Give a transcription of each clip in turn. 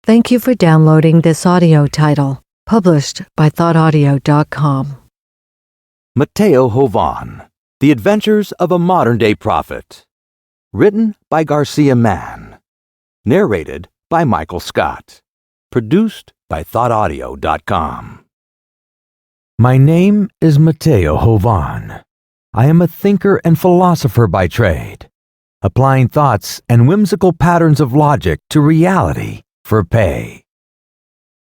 Thank you for downloading this audio title, published by thoughtaudio.com. Mateo Jovan, The Adventures of a Modern-Day Prophet. Written by Garcia Mann. Narrated by Michael Scott. Produced by thoughtaudio.com. My name is Mateo Jovan. I am a thinker and philosopher by trade, applying thoughts and whimsical patterns of logic to reality for pay.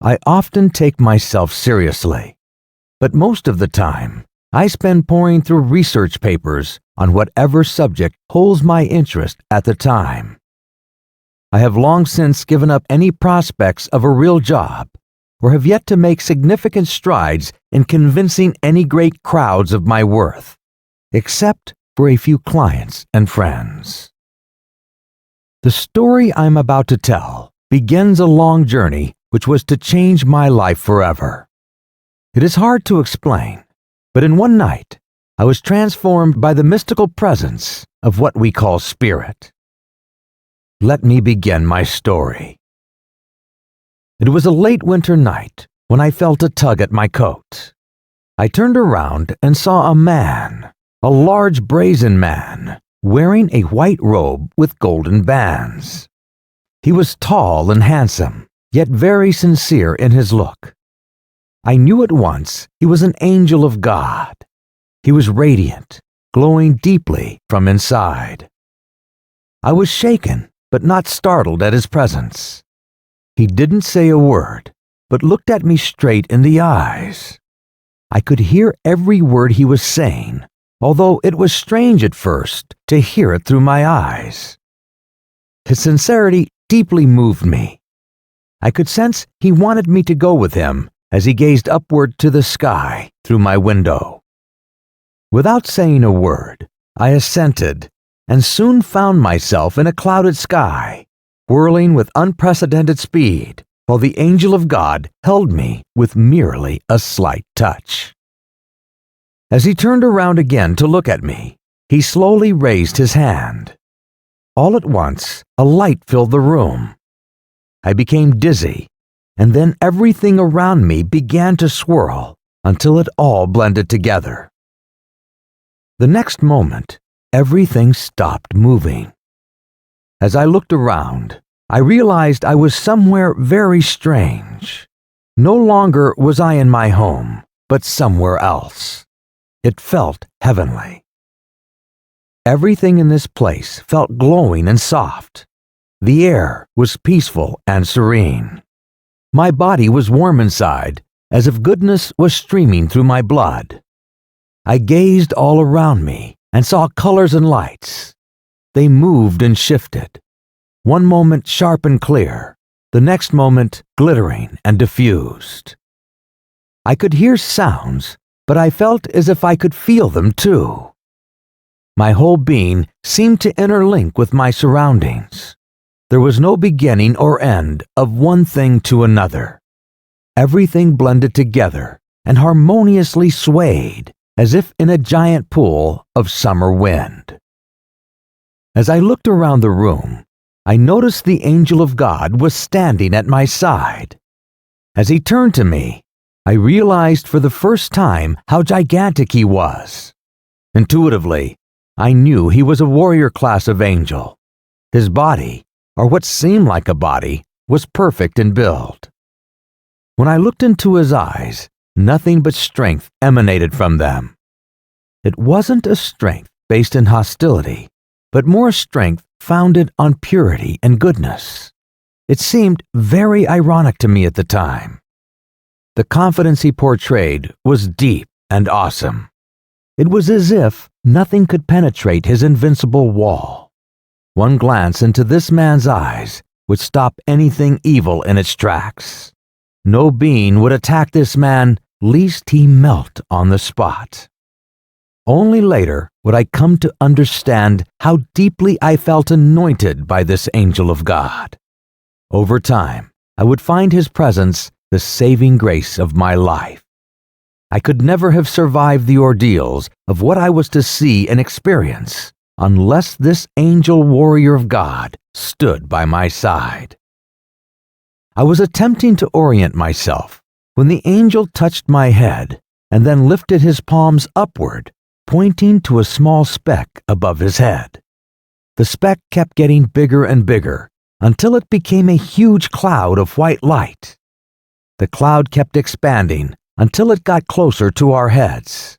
I often take myself seriously, but most of the time, I spend poring through research papers on whatever subject holds my interest at the time. I have long since given up any prospects of a real job, or have yet to make significant strides in convincing any great crowds of my worth, except for a few clients and friends. The story I'm about to tell begins a long journey which was to change my life forever. It is hard to explain, but in one night, I was transformed by the mystical presence of what we call spirit. Let me begin my story. It was a late winter night when I felt a tug at my coat. I turned around and saw a man, a large brazen man, wearing a white robe with golden bands. He was tall and handsome, yet very sincere in his look. I knew at once he was an angel of God. He was radiant, glowing deeply from inside. I was shaken, but not startled at his presence. He didn't say a word, but looked at me straight in the eyes. I could hear every word he was saying, although it was strange at first to hear it through my eyes. His sincerity deeply moved me. I could sense he wanted me to go with him as he gazed upward to the sky through my window. Without saying a word, I assented and soon found myself in a clouded sky, whirling with unprecedented speed, while the angel of God held me with merely a slight touch. As he turned around again to look at me, he slowly raised his hand. All at once, a light filled the room. I became dizzy, and then everything around me began to swirl until it all blended together. The next moment, everything stopped moving. As I looked around, I realized I was somewhere very strange. No longer was I in my home, but somewhere else. It felt heavenly. Everything in this place felt glowing and soft. The air was peaceful and serene. My body was warm inside, as if goodness was streaming through my blood. I gazed all around me and saw colors and lights. They moved and shifted. One moment sharp and clear, the next moment glittering and diffused. I could hear sounds, but I felt as if I could feel them too. My whole being seemed to interlink with my surroundings. There was no beginning or end of one thing to another. Everything blended together and harmoniously swayed as if in a giant pool of summer wind. As I looked around the room, I noticed the angel of God was standing at my side. As he turned to me, I realized for the first time how gigantic he was. Intuitively, I knew he was a warrior class of angel. His body, or what seemed like a body, was perfect in build. When I looked into his eyes, nothing but strength emanated from them. It wasn't a strength based in hostility, but more strength founded on purity and goodness. It seemed very ironic to me at the time. The confidence he portrayed was deep and awesome. It was as if nothing could penetrate his invincible wall. One glance into this man's eyes would stop anything evil in its tracks. No being would attack this man, lest he melt on the spot. Only later would I come to understand how deeply I felt anointed by this angel of God. Over time, I would find his presence the saving grace of my life. I could never have survived the ordeals of what I was to see and experience unless this angel warrior of God stood by my side. I was attempting to orient myself when the angel touched my head and then lifted his palms upward, pointing to a small speck above his head. The speck kept getting bigger and bigger until it became a huge cloud of white light. The cloud kept expanding until it got closer to our heads.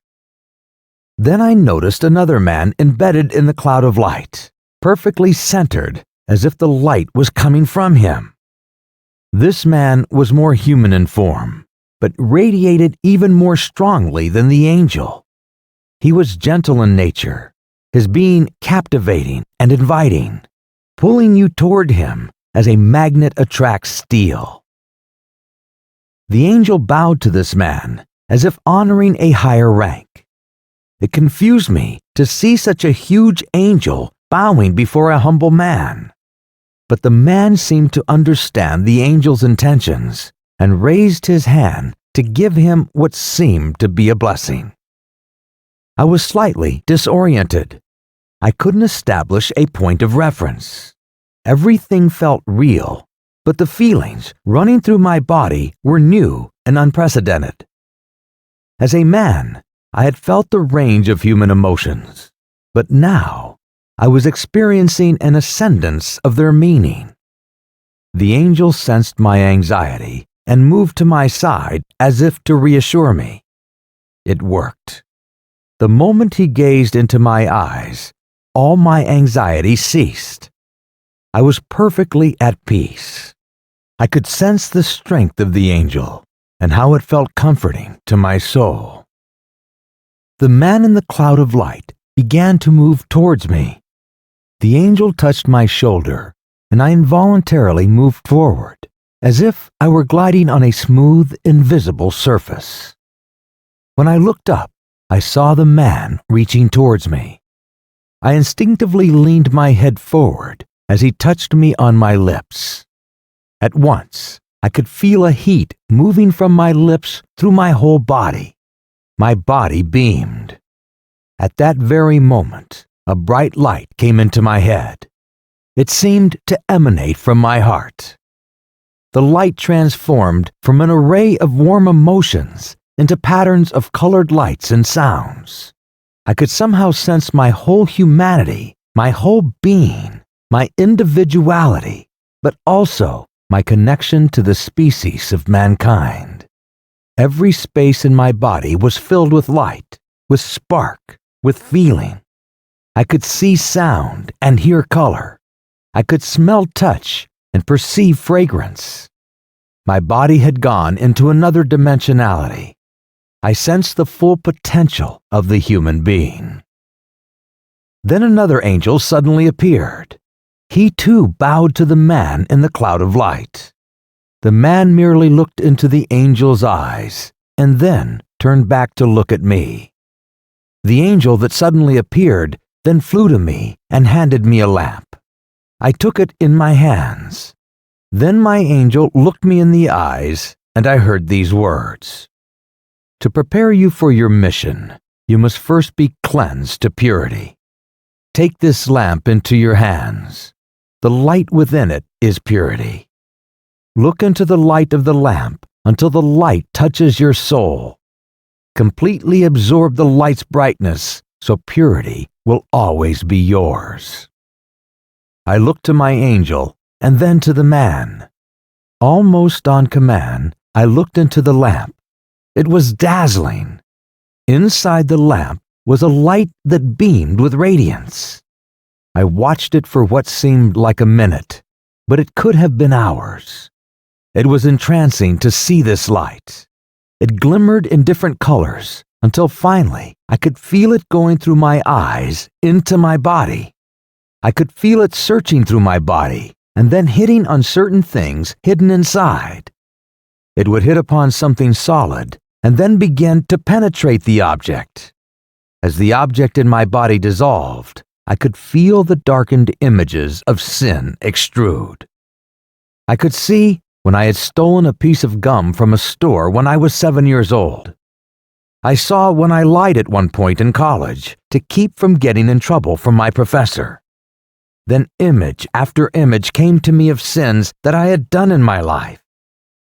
Then I noticed another man embedded in the cloud of light, perfectly centered, as if the light was coming from him. This man was more human in form, but radiated even more strongly than the angel. He was gentle in nature, his being captivating and inviting, pulling you toward him as a magnet attracts steel. The angel bowed to this man as if honoring a higher rank. It confused me to see such a huge angel bowing before a humble man. But the man seemed to understand the angel's intentions and raised his hand to give him what seemed to be a blessing. I was slightly disoriented. I couldn't establish a point of reference. Everything felt real, but the feelings running through my body were new and unprecedented. As a man, I had felt the range of human emotions, but now I was experiencing an ascendance of their meaning. The angel sensed my anxiety and moved to my side as if to reassure me. It worked. The moment he gazed into my eyes, all my anxiety ceased. I was perfectly at peace. I could sense the strength of the angel and how it felt comforting to my soul. The man in the cloud of light began to move towards me. The angel touched my shoulder, and I involuntarily moved forward, as if I were gliding on a smooth, invisible surface. When I looked up, I saw the man reaching towards me. I instinctively leaned my head forward as he touched me on my lips. At once, I could feel a heat moving from my lips through my whole body. My body beamed. At that very moment, a bright light came into my head. It seemed to emanate from my heart. The light transformed from an array of warm emotions into patterns of colored lights and sounds. I could somehow sense my whole humanity, my whole being, my individuality, but also my connection to the species of mankind. Every space in my body was filled with light, with spark, with feeling. I could see sound and hear color. I could smell touch and perceive fragrance. My body had gone into another dimensionality. I sensed the full potential of the human being. Then another angel suddenly appeared. He too bowed to the man in the cloud of light. The man merely looked into the angel's eyes and then turned back to look at me. The angel that suddenly appeared then flew to me and handed me a lamp. I took it in my hands. Then my angel looked me in the eyes and I heard these words. To prepare you for your mission, you must first be cleansed to purity. Take this lamp into your hands. The light within it is purity. Look into the light of the lamp until the light touches your soul. Completely absorb the light's brightness so purity will always be yours. I looked to my angel and then to the man. Almost on command, I looked into the lamp. It was dazzling. Inside the lamp was a light that beamed with radiance. I watched it for what seemed like a minute, but it could have been hours. It was entrancing to see this light. It glimmered in different colors until finally I could feel it going through my eyes into my body. I could feel it searching through my body and then hitting on certain things hidden inside. It would hit upon something solid and then begin to penetrate the object. As the object in my body dissolved, I could feel the darkened images of sin extrude. I could see when I had stolen a piece of gum from a store when I was 7 years old. I saw when I lied at one point in college to keep from getting in trouble from my professor. Then image after image came to me of sins that I had done in my life.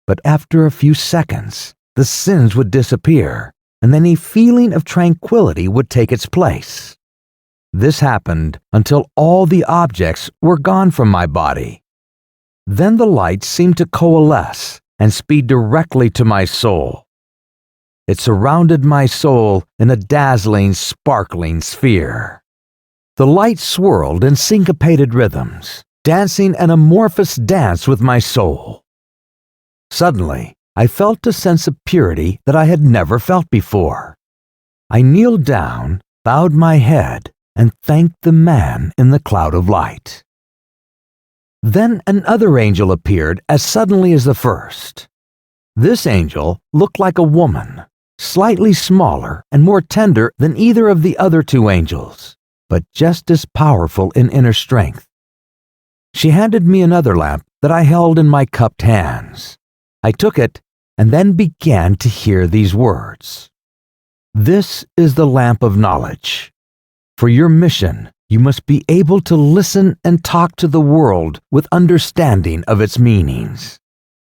but after a few seconds, the sins would disappear, and then a feeling of tranquility would take its place. This happened until all the objects were gone from my body. Then the light seemed to coalesce and speed directly to my soul. It surrounded my soul in a dazzling, sparkling sphere. The light swirled in syncopated rhythms, dancing an amorphous dance with my soul. Suddenly, I felt a sense of purity that I had never felt before. I kneeled down, bowed my head, and thanked the man in the cloud of light. Then another angel appeared as suddenly as the first. This angel looked like a woman, slightly smaller and more tender than either of the other two angels, but just as powerful in inner strength. She handed me another lamp that I held in my cupped hands. I took it and then began to hear these words. This is the lamp of knowledge. For your mission, you must be able to listen and talk to the world with understanding of its meanings.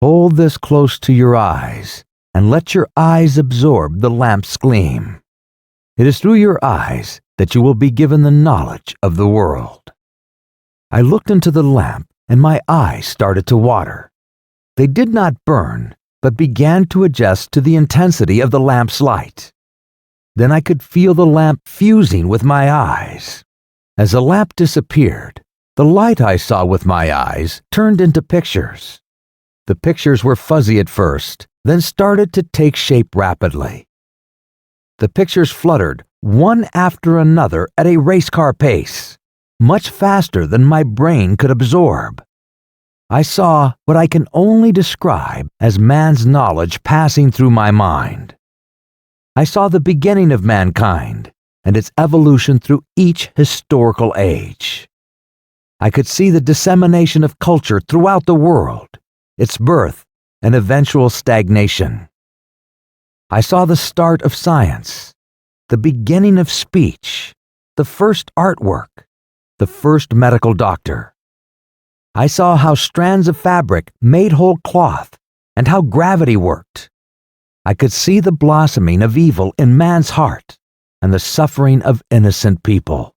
Hold this close to your eyes and let your eyes absorb the lamp's gleam. It is through your eyes that you will be given the knowledge of the world. I looked into the lamp and my eyes started to water. They did not burn, but began to adjust to the intensity of the lamp's light. Then I could feel the lamp fusing with my eyes. As the lamp disappeared, the light I saw with my eyes turned into pictures. The pictures were fuzzy at first, then started to take shape rapidly. The pictures fluttered one after another at a race car pace, much faster than my brain could absorb. I saw what I can only describe as man's knowledge passing through my mind. I saw the beginning of mankind and its evolution through each historical age. I could see the dissemination of culture throughout the world, its birth and eventual stagnation. I saw the start of science, the beginning of speech, the first artwork, the first medical doctor. I saw how strands of fabric made whole cloth and how gravity worked. I could see the blossoming of evil in man's heart and the suffering of innocent people.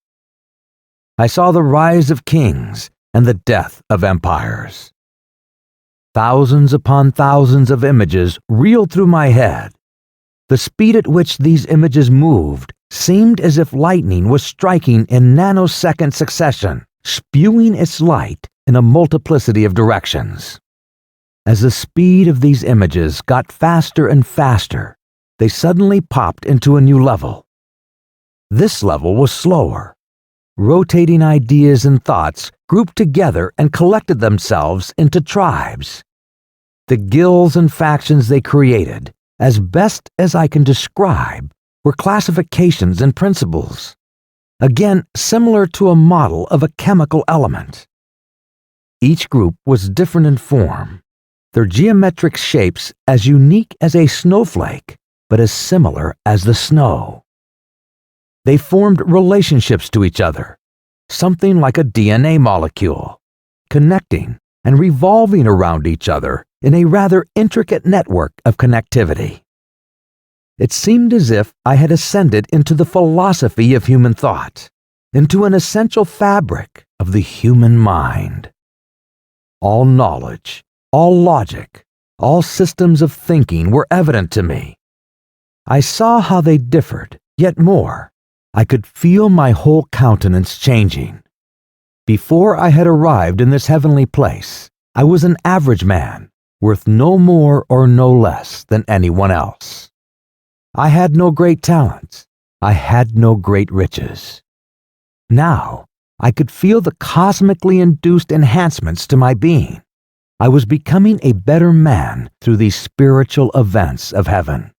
I saw the rise of kings and the death of empires. Thousands upon thousands of images reeled through my head. The speed at which these images moved seemed as if lightning was striking in nanosecond succession, spewing its light in a multiplicity of directions. As the speed of these images got faster and faster, they suddenly popped into a new level. This level was slower. Rotating ideas and thoughts grouped together and collected themselves into tribes. The guilds and factions they created, as best as I can describe, were classifications and principles, again similar to a model of a chemical element. Each group was different in form, their geometric shapes as unique as a snowflake, but as similar as the snow. They formed relationships to each other, something like a DNA molecule, connecting and revolving around each other in a rather intricate network of connectivity. It seemed as if I had ascended into the philosophy of human thought, into an essential fabric of the human mind. All knowledge, all logic, all systems of thinking were evident to me. I saw how they differed, yet more, I could feel my whole countenance changing. Before I had arrived in this heavenly place, I was an average man, worth no more or no less than anyone else. I had no great talents. I had no great riches. Now, I could feel the cosmically induced enhancements to my being. I was becoming a better man through these spiritual events of heaven.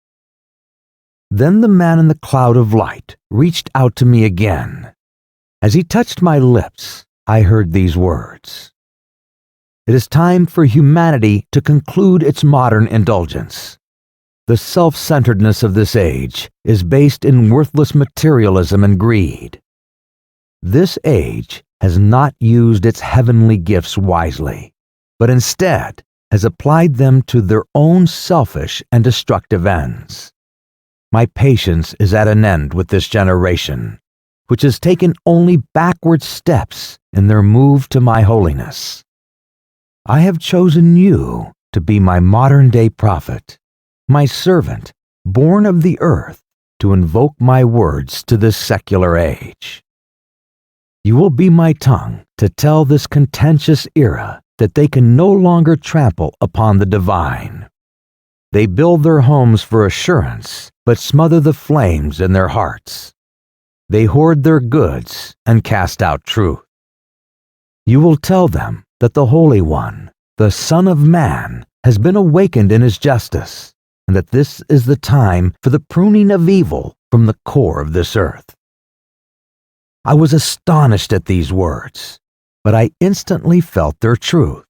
Then the man in the cloud of light reached out to me again. As he touched my lips, I heard these words. It is time for humanity to conclude its modern indulgence. The self-centeredness of this age is based in worthless materialism and greed. This age has not used its heavenly gifts wisely, but instead has applied them to their own selfish and destructive ends. My patience is at an end with this generation, which has taken only backward steps in their move to my holiness. I have chosen you to be my modern-day prophet, my servant, born of the earth, to invoke my words to this secular age. You will be my tongue to tell this contentious era that they can no longer trample upon the divine. They build their homes for assurance, but smother the flames in their hearts. They hoard their goods and cast out truth. You will tell them that the Holy One, the Son of Man, has been awakened in his justice, and that this is the time for the pruning of evil from the core of this earth. I was astonished at these words, but I instantly felt their truth.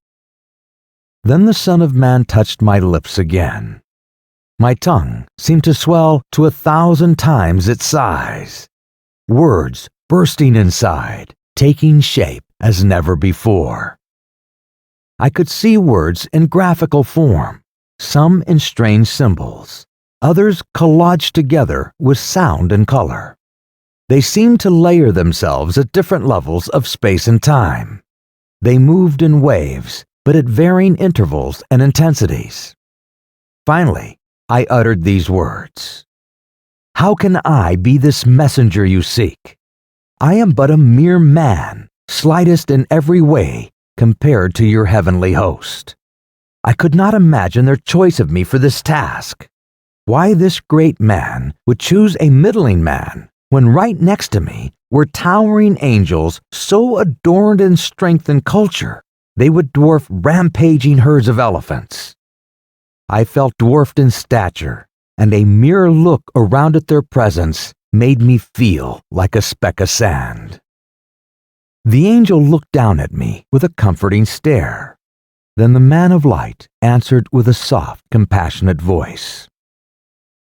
Then the Son of Man touched my lips again. My tongue seemed to swell to 1,000 times its size, words bursting inside, taking shape as never before. I could see words in graphical form, some in strange symbols, others collaged together with sound and color. They seemed to layer themselves at different levels of space and time. They moved in waves, but at varying intervals and intensities. Finally, I uttered these words. How can I be this messenger you seek? I am but a mere man, slightest in every way, compared to your heavenly host. I could not imagine their choice of me for this task. Why this great man would choose a middling man when right next to me were towering angels so adorned in strength and culture they would dwarf rampaging herds of elephants. I felt dwarfed in stature, and a mere look around at their presence made me feel like a speck of sand. The angel looked down at me with a comforting stare. Then the man of light answered with a soft, compassionate voice.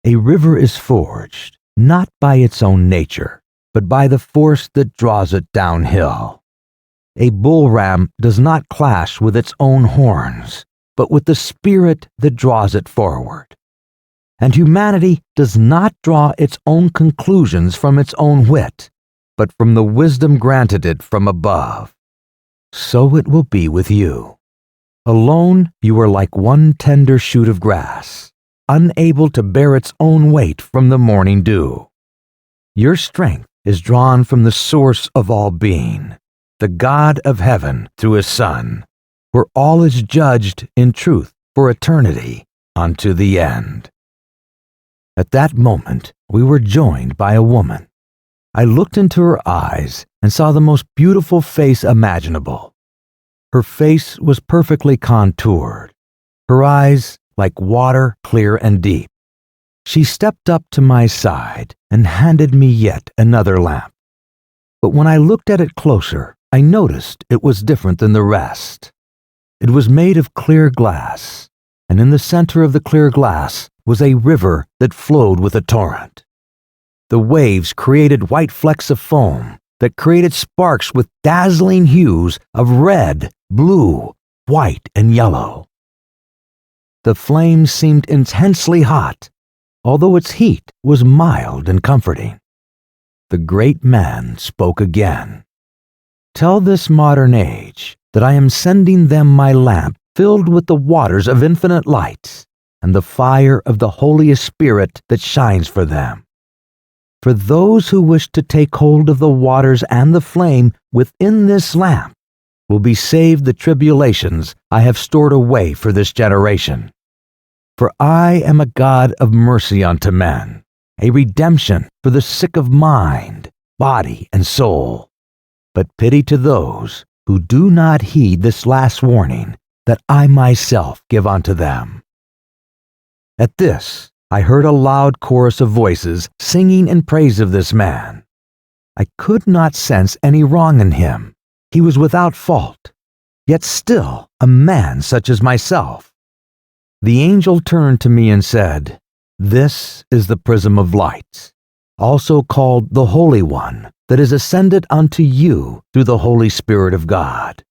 A river is forged, not by its own nature, but by the force that draws it downhill. A bull ram does not clash with its own horns, but with the spirit that draws it forward. And humanity does not draw its own conclusions from its own wit, but from the wisdom granted it from above. So it will be with you. Alone you are like one tender shoot of grass, unable to bear its own weight from the morning dew. Your strength is drawn from the source of all being, the God of heaven through his Son, where all is judged in truth for eternity unto the end. At that moment we were joined by a woman. I looked into her eyes and saw the most beautiful face imaginable. Her face was perfectly contoured, her eyes like water clear and deep. She stepped up to my side and handed me yet another lamp. But when I looked at it closer, I noticed it was different than the rest. It was made of clear glass, and in the center of the clear glass was a river that flowed with a torrent. The waves created white flecks of foam that created sparks with dazzling hues of red, blue, white, and yellow. The flame seemed intensely hot, although its heat was mild and comforting. The great man spoke again. Tell this modern age that I am sending them my lamp filled with the waters of infinite light and the fire of the Holy Spirit that shines for them. For those who wish to take hold of the waters and the flame within this lamp will be saved the tribulations I have stored away for this generation. For I am a God of mercy unto men, a redemption for the sick of mind, body, and soul, but pity to those who do not heed this last warning that I myself give unto them. At this, I heard a loud chorus of voices singing in praise of this man. I could not sense any wrong in him. He was without fault, yet still a man such as myself. The angel turned to me and said, This is the prism of light, also called the Holy One, that is ascended unto you through the Holy Spirit of God.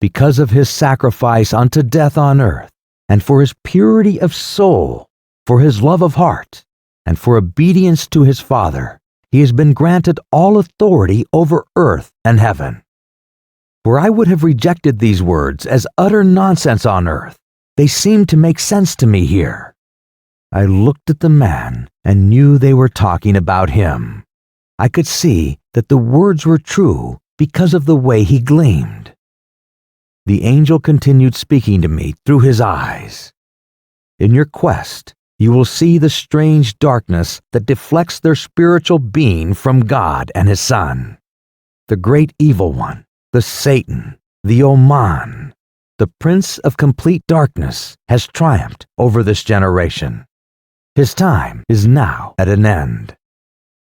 because of his sacrifice unto death on earth, and for his purity of soul, for his love of heart, and for obedience to his Father, he has been granted all authority over earth and heaven. For I would have rejected these words as utter nonsense on earth. They seemed to make sense to me here. I looked at the man and knew they were talking about him. I could see that the words were true because of the way he gleamed. The angel continued speaking to me through his eyes. In your quest, you will see the strange darkness that deflects their spiritual being from God and his Son. The great evil one, the Satan, the Oman, the prince of complete darkness, has triumphed over this generation. His time is now at an end.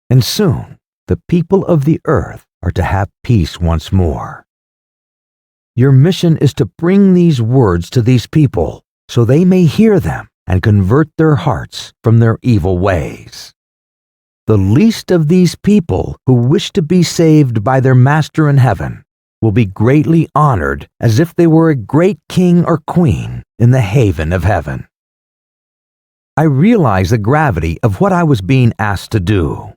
And soon, the people of the earth are to have peace once more. Your mission is to bring these words to these people so they may hear them and convert their hearts from their evil ways. The least of these people who wish to be saved by their Master in heaven will be greatly honored as if they were a great king or queen in the haven of heaven. I realized the gravity of what I was being asked to do.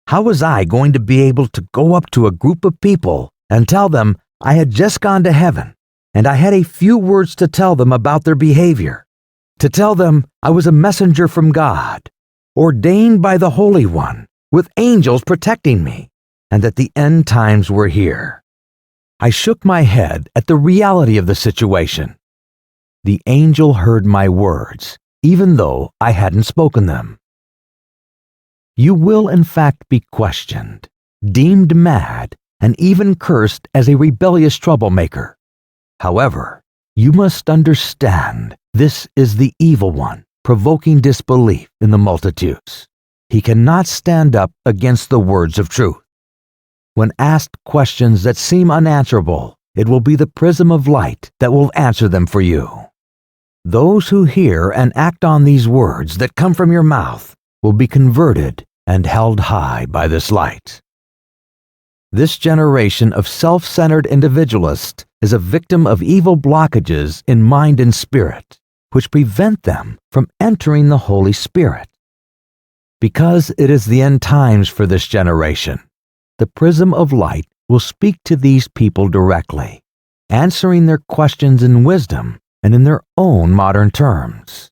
How was I going to be able to go up to a group of people and tell them I had just gone to heaven and I had a few words to tell them about their behavior, to tell them I was a messenger from God, ordained by the Holy One, with angels protecting me, and that the end times were here? I shook my head at the reality of the situation. The angel heard my words, even though I hadn't spoken them. You will in fact be questioned, deemed mad, and even cursed as a rebellious troublemaker. However, you must understand this is the evil one, provoking disbelief in the multitudes. He cannot stand up against the words of truth. When asked questions that seem unanswerable, it will be the prism of light that will answer them for you. Those who hear and act on these words that come from your mouth will be converted and held high by this light. This generation of self-centered individualists is a victim of evil blockages in mind and spirit, which prevent them from entering the Holy Spirit. Because it is the end times for this generation, the prism of light will speak to these people directly, answering their questions in wisdom and in their own modern terms.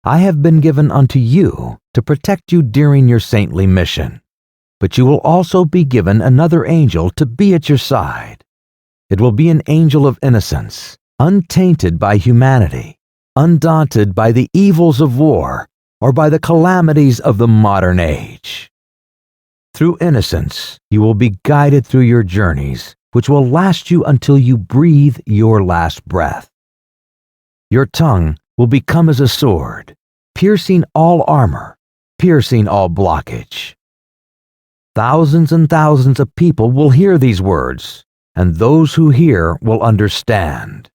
I have been given unto you to protect you during your saintly mission, but you will also be given another angel to be at your side. It will be an angel of innocence, untainted by humanity, undaunted by the evils of war or by the calamities of the modern age. Through innocence, you will be guided through your journeys, which will last you until you breathe your last breath. Your tongue will become as a sword, piercing all armor, piercing all blockage. Thousands and thousands of people will hear these words, and those who hear will understand.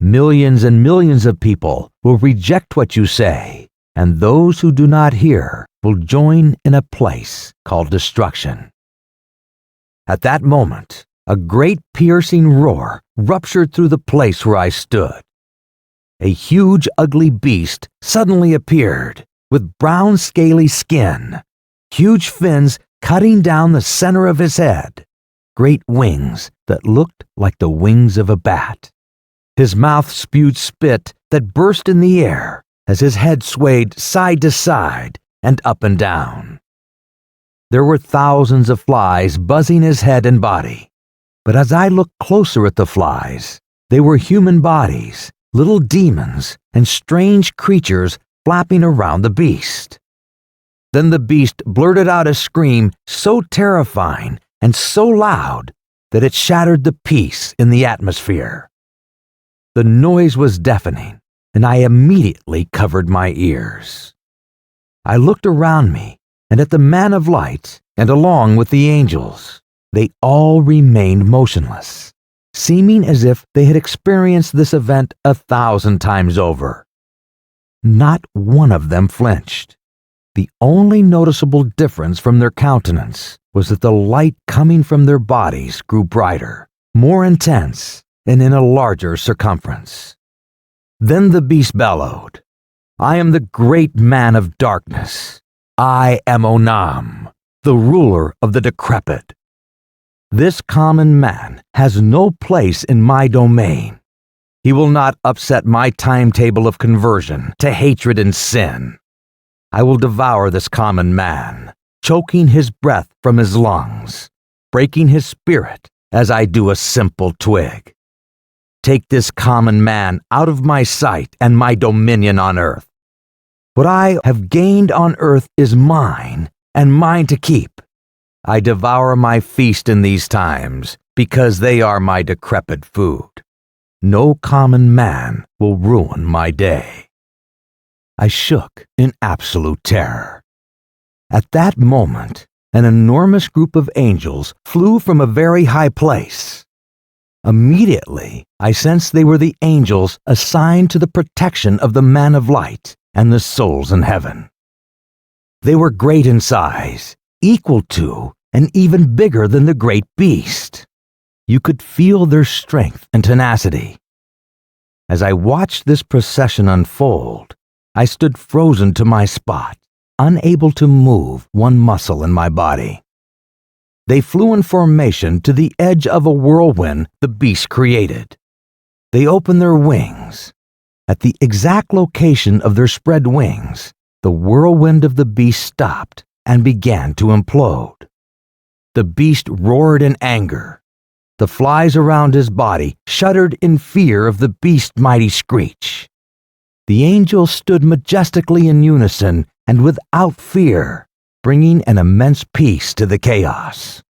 Millions and millions of people will reject what you say, and those who do not hear will join in a place called destruction. At that moment, a great piercing roar ruptured through the place where I stood. A huge, ugly beast suddenly appeared, with brown, scaly skin, huge fins cutting down the center of his head, great wings that looked like the wings of a bat. His mouth spewed spit that burst in the air as his head swayed side to side and up and down. There were thousands of flies buzzing his head and body, but as I looked closer at the flies, they were human bodies, little demons, and strange creatures flapping around the beast. Then the beast blurted out a scream so terrifying and so loud that it shattered the peace in the atmosphere. The noise was deafening, and I immediately covered my ears. I looked around me and at the man of light, and along with the angels, they all remained motionless, seeming as if they had experienced this event 1,000 times over. Not one of them flinched. The only noticeable difference from their countenance was that the light coming from their bodies grew brighter, more intense, and in a larger circumference. Then the beast bellowed, "I am the great man of darkness. I am Onam, the ruler of the decrepit. This common man has no place in my domain. He will not upset my timetable of conversion to hatred and sin. I will devour this common man, choking his breath from his lungs, breaking his spirit as I do a simple twig. Take this common man out of my sight and my dominion on earth. What I have gained on earth is mine, and mine to keep. I devour my feast in these times, because they are my decrepit food. No common man will ruin my day." I shook in absolute terror. At that moment, an enormous group of angels flew from a very high place. Immediately, I sensed they were the angels assigned to the protection of the man of light and the souls in heaven. They were great in size, equal to and even bigger than the great beast. You could feel their strength and tenacity. As I watched this procession unfold, I stood frozen to my spot, unable to move one muscle in my body. They flew in formation to the edge of a whirlwind the beast created. They opened their wings. At the exact location of their spread wings, the whirlwind of the beast stopped and began to implode. The beast roared in anger. The flies around his body shuddered in fear of the beast's mighty screech. The angels stood majestically in unison and without fear, bringing an immense peace to the chaos.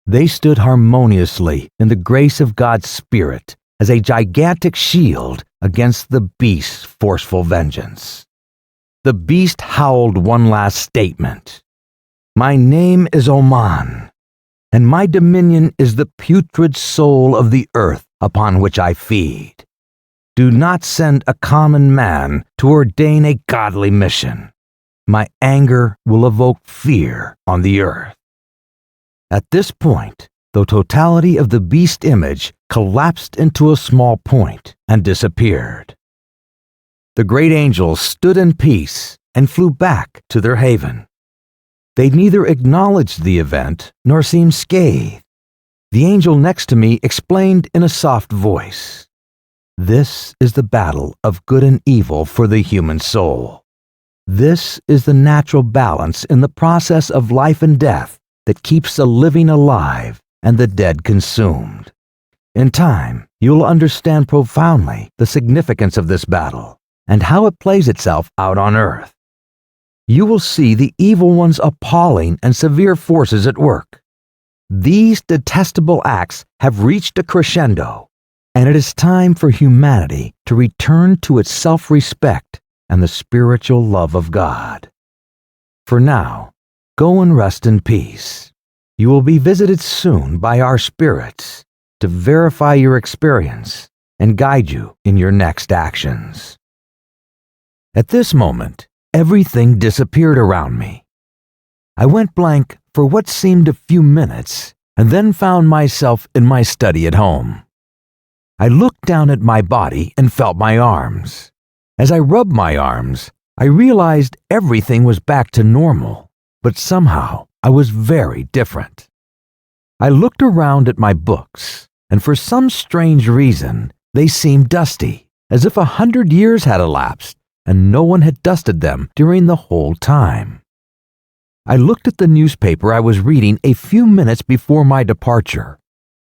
They stood harmoniously in the grace of God's Spirit as a gigantic shield against the beast's forceful vengeance. The beast howled one last statement. "My name is Oman, and my dominion is the putrid soul of the earth upon which I feed. Do not send a common man to ordain a godly mission. My anger will evoke fear on the earth." At this point, the totality of the beast image collapsed into a small point and disappeared. The great angels stood in peace and flew back to their haven. They neither acknowledged the event nor seemed scathed. The angel next to me explained in a soft voice, "This is the battle of good and evil for the human soul. This is the natural balance in the process of life and death that keeps the living alive and the dead consumed. In time, you will understand profoundly the significance of this battle and how it plays itself out on earth. You will see the evil one's appalling and severe forces at work. These detestable acts have reached a crescendo, and it is time for humanity to return to its self-respect and the spiritual love of God. For now, go and rest in peace. You will be visited soon by our spirits to verify your experience and guide you in your next actions." At this moment, everything disappeared around me. I went blank for what seemed a few minutes and then found myself in my study at home. I looked down at my body and felt my arms. As I rubbed my arms, I realized everything was back to normal, but somehow I was very different. I looked around at my books, and for some strange reason, they seemed dusty, as if 100 years had elapsed and no one had dusted them during the whole time. I looked at the newspaper I was reading a few minutes before my departure.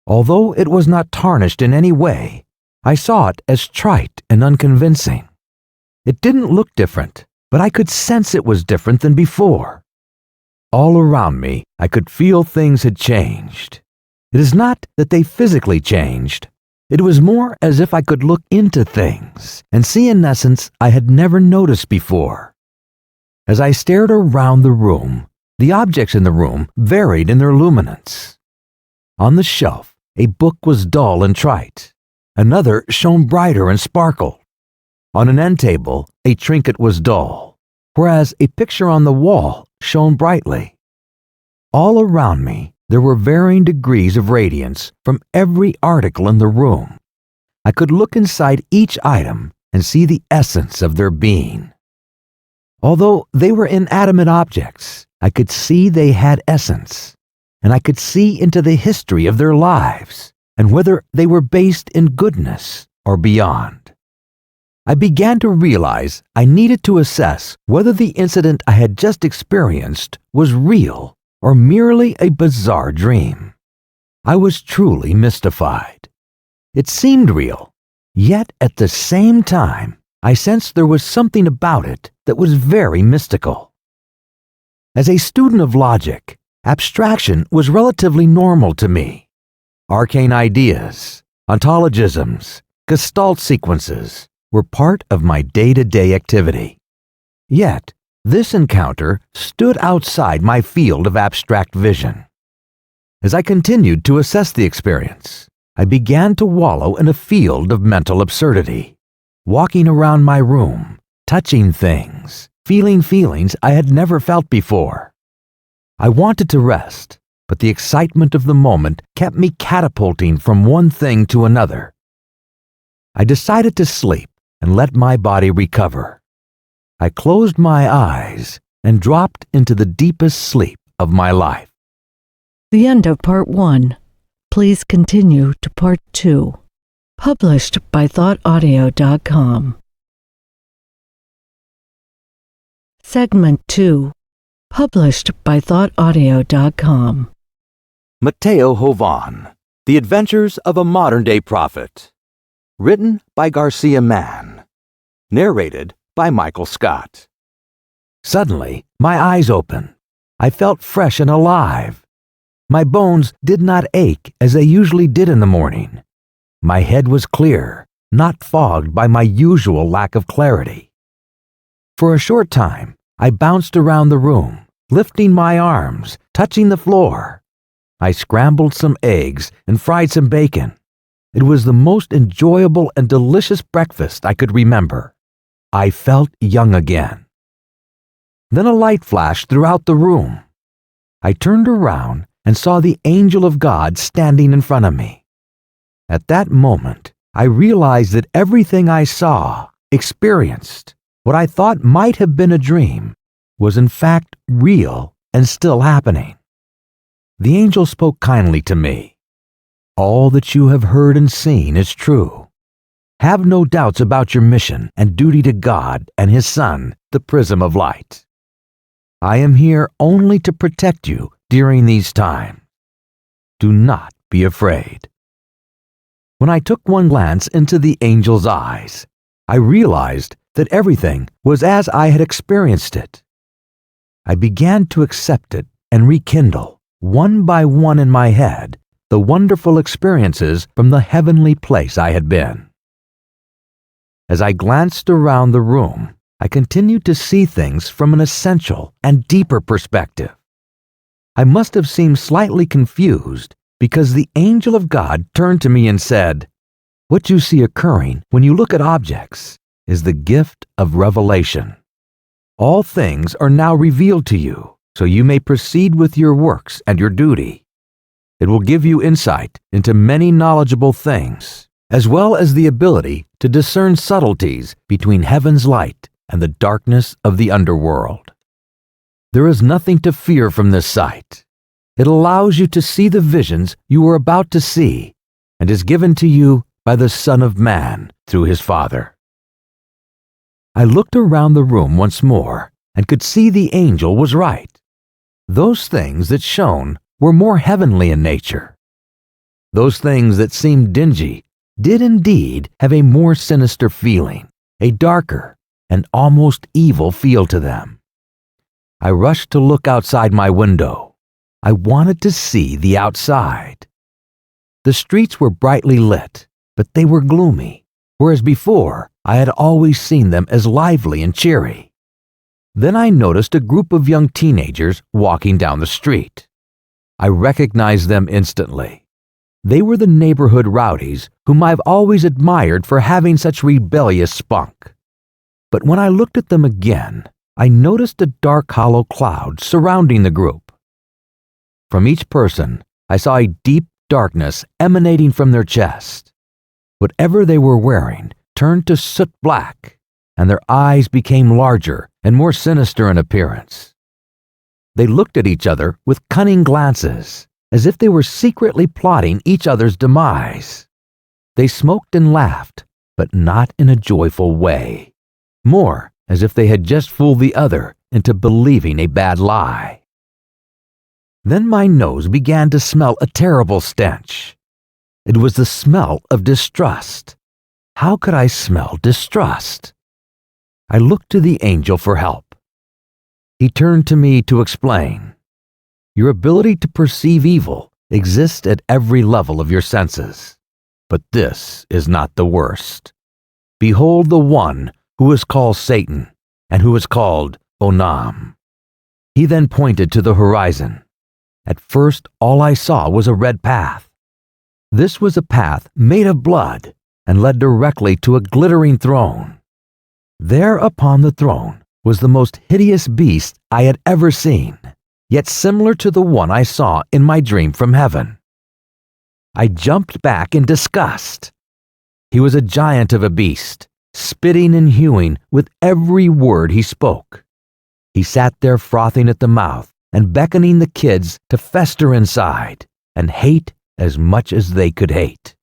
Although it was not tarnished in any way, I saw it as trite and unconvincing. It didn't look different, but I could sense it was different than before. All around me, I could feel things had changed. It is not that they physically changed. It was more as if I could look into things and see an essence I had never noticed before. As I stared around the room, the objects in the room varied in their luminance. On the shelf, a book was dull and trite. Another shone brighter and sparkled. On an end table, a trinket was dull, whereas a picture on the wall shone brightly. All around me, There were varying degrees of radiance from every article in the room. I could look inside each item and see the essence of their being. Although they were inanimate objects, I could see they had essence, and I could see into the history of their lives and whether they were based in goodness or beyond. I began to realize I needed to assess whether the incident I had just experienced was real or merely a bizarre dream. I was truly mystified. It seemed real, yet at the same time, I sensed there was something about it that was very mystical. As a student of logic, abstraction was relatively normal to me. Arcane ideas, ontologisms, gestalt sequences were part of my day-to-day activity. Yet, this encounter stood outside my field of abstract vision. As I continued to assess the experience, I began to wallow in a field of mental absurdity, walking around my room, touching things, feeling feelings I had never felt before. I wanted to rest, but the excitement of the moment kept me catapulting from one thing to another. I decided to sleep and let my body recover. I closed my eyes and dropped into the deepest sleep of my life. The end of Part 1. Please continue to Part 2. Published by thoughtaudio.com. Segment 2. Published by thoughtaudio.com. Mateo Jovan, The Adventures of a Modern-Day Prophet. Written by Garcia Mann. Narrated by Michael Scott. Suddenly, my eyes opened. I felt fresh and alive. My bones did not ache as they usually did in the morning. My head was clear, not fogged by my usual lack of clarity. For a short time, I bounced around the room, lifting my arms, touching the floor. I scrambled some eggs and fried some bacon. It was the most enjoyable and delicious breakfast I could remember. I felt young again. Then a light flashed throughout the room. I turned around and saw the angel of God standing in front of me. At that moment, I realized that everything I saw, experienced, what I thought might have been a dream, was in fact real and still happening. The angel spoke kindly to me. All that you have heard and seen is true. Have no doubts about your mission and duty to God and His Son, the prism of light. I am here only to protect you during these times. Do not be afraid. When I took one glance into the angel's eyes, I realized that everything was as I had experienced it. I began to accept it and rekindle, one by one in my head, the wonderful experiences from the heavenly place I had been. As I glanced around the room, I continued to see things from an essential and deeper perspective. I must have seemed slightly confused because the angel of God turned to me and said, "What you see occurring when you look at objects is the gift of revelation. All things are now revealed to you, so you may proceed with your works and your duty. It will give you insight into many knowledgeable things, as well as the ability to discern subtleties between heaven's light and the darkness of the underworld. There is nothing to fear from this sight. It allows you to see the visions you are about to see and is given to you by the Son of Man through His Father." I looked around the room once more and could see the angel was right. Those things that shone were more heavenly in nature. Those things that seemed dingy did indeed have a more sinister feeling, a darker and almost evil feel to them. I rushed to look outside my window. I wanted to see the outside. The streets were brightly lit, but they were gloomy, whereas before I had always seen them as lively and cheery. Then I noticed a group of young teenagers walking down the street. I recognized them instantly. They were the neighborhood rowdies whom I've always admired for having such rebellious spunk. But when I looked at them again, I noticed a dark hollow cloud surrounding the group. From each person, I saw a deep darkness emanating from their chest. Whatever they were wearing turned to soot black, and their eyes became larger and more sinister in appearance. They looked at each other with cunning glances, as if they were secretly plotting each other's demise. They smoked and laughed, but not in a joyful way, more as if they had just fooled the other into believing a bad lie. Then my nose began to smell a terrible stench. It was the smell of distrust. How could I smell distrust? I looked to the angel for help. He turned to me to explain. Your ability to perceive evil exists at every level of your senses. But this is not the worst. Behold the one who is called Satan and who is called Onam. He then pointed to the horizon. At first, all I saw was a red path. This was a path made of blood and led directly to a glittering throne. There upon the throne was the most hideous beast I had ever seen, yet similar to the one I saw in my dream from heaven. I jumped back in disgust. He was a giant of a beast, spitting and hewing with every word he spoke. He sat there frothing at the mouth and beckoning the kids to fester inside and hate as much as they could hate.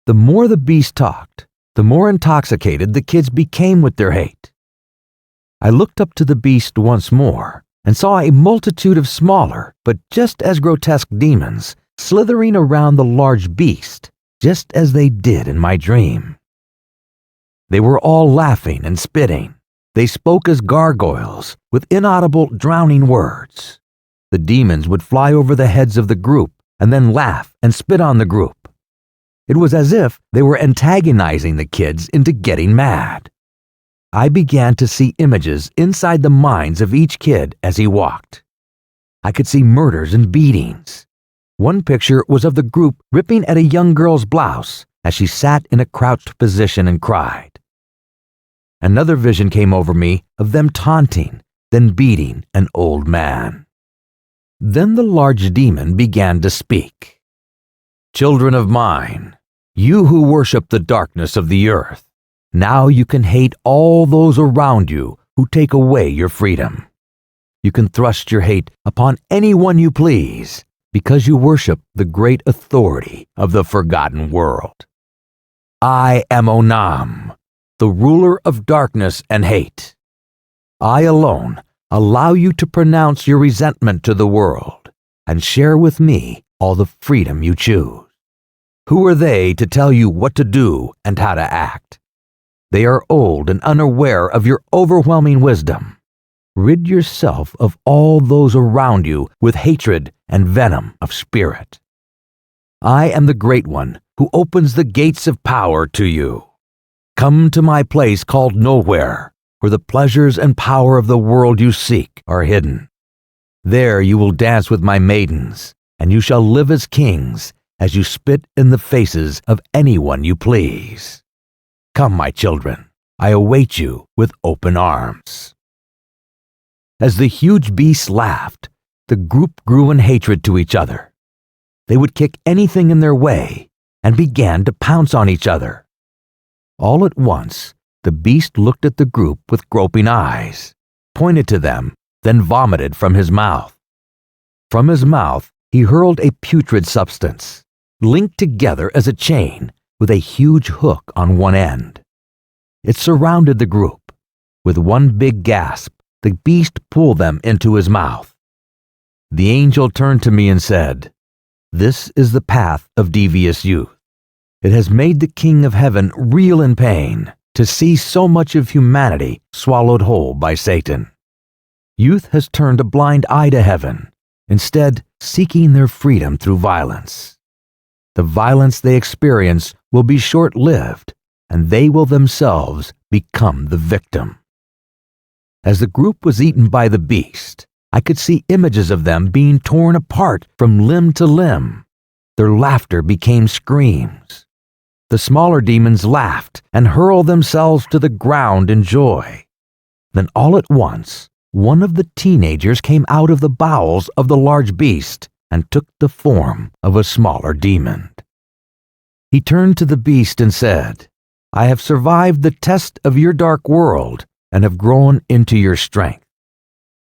The more the beast talked, the more intoxicated the kids became with their hate. I looked up to the beast once more and saw a multitude of smaller but just as grotesque demons slithering around the large beast, just as they did in my dream. They were all laughing and spitting. They spoke as gargoyles, with inaudible, drowning words. The demons would fly over the heads of the group and then laugh and spit on the group. It was as if they were antagonizing the kids into getting mad. I began to see images inside the minds of each kid as he walked. I could see murders and beatings. One picture was of the group ripping at a young girl's blouse as she sat in a crouched position and cried. Another vision came over me of them taunting, then beating an old man. Then the large demon began to speak. Children of mine, you who worship the darkness of the earth, now you can hate all those around you who take away your freedom. You can thrust your hate upon anyone you please because you worship the great authority of the forgotten world. I am Onam, the ruler of darkness and hate. I alone allow you to pronounce your resentment to the world and share with me all the freedom you choose. Who are they to tell you what to do and how to act? They are old and unaware of your overwhelming wisdom. Rid yourself of all those around you with hatred and venom of spirit. I am the Great One who opens the gates of power to you. Come to my place called Nowhere, where the pleasures and power of the world you seek are hidden. There you will dance with my maidens, and you shall live as kings as you spit in the faces of anyone you please. Come, my children, I await you with open arms. As the huge beasts laughed, the group grew in hatred to each other. They would kick anything in their way and began to pounce on each other. All at once, the beast looked at the group with groping eyes, pointed to them, then vomited from his mouth. From his mouth, he hurled a putrid substance, linked together as a chain with a huge hook on one end. It surrounded the group. With one big gasp, the beast pulled them into his mouth. The angel turned to me and said, "This is the path of devious youth. It has made the King of Heaven reel in pain to see so much of humanity swallowed whole by Satan. Youth has turned a blind eye to heaven, instead seeking their freedom through violence. The violence they experience will be short-lived, and they will themselves become the victim." As the group was eaten by the beast, I could see images of them being torn apart from limb to limb. Their laughter became screams. The smaller demons laughed and hurled themselves to the ground in joy. Then all at once, one of the teenagers came out of the bowels of the large beast and took the form of a smaller demon. He turned to the beast and said, "I have survived the test of your dark world and have grown into your strength.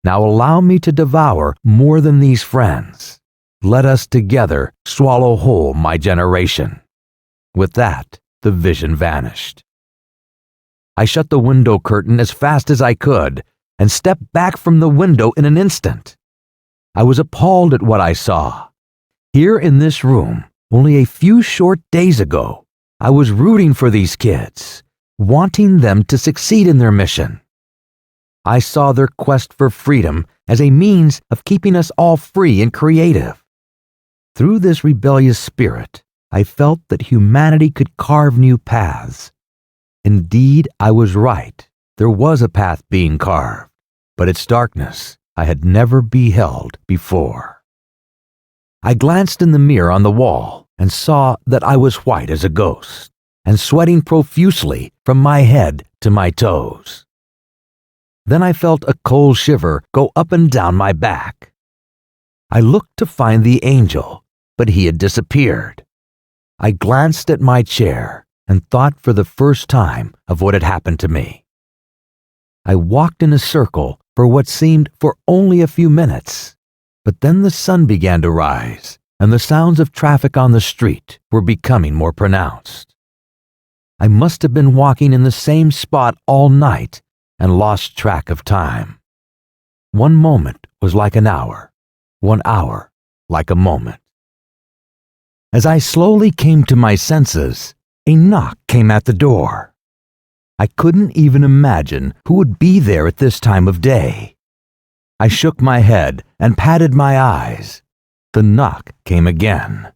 Now allow me to devour more than these friends. Let us together swallow whole my generation." With that, the vision vanished. I shut the window curtain as fast as I could and stepped back from the window in an instant. I was appalled at what I saw. Here in this room, only a few short days ago, I was rooting for these kids, wanting them to succeed in their mission. I saw their quest for freedom as a means of keeping us all free and creative. Through this rebellious spirit, I felt that humanity could carve new paths. Indeed, I was right. There was a path being carved, but its darkness I had never beheld before. I glanced in the mirror on the wall and saw that I was white as a ghost and sweating profusely from my head to my toes. Then I felt a cold shiver go up and down my back. I looked to find the angel, but he had disappeared. I glanced at my chair and thought for the first time of what had happened to me. I walked in a circle for what seemed for only a few minutes, but then the sun began to rise and the sounds of traffic on the street were becoming more pronounced. I must have been walking in the same spot all night and lost track of time. One moment was like an hour, 1 hour like a moment. As I slowly came to my senses, a knock came at the door. I couldn't even imagine who would be there at this time of day. I shook my head and patted my eyes. The knock came again.